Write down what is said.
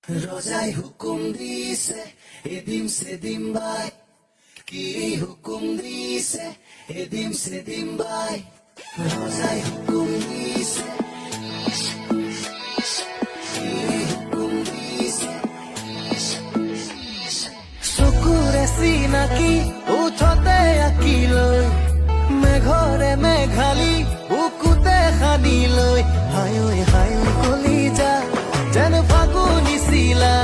রোজাই হুকুম দিছে এদিম সেদিম বাই কি হুকুম দিছে এদিম সেদিম বাই রোজাই হুকুম দিছে কি হুকুম দিছে চকুৰে চিনাকি উঠতে আঁকিলৈ মেঘৰে মেঘালি বুকুতে সানি লৈ হায় ঐ কলিজা যেন ফাগুনি চিলা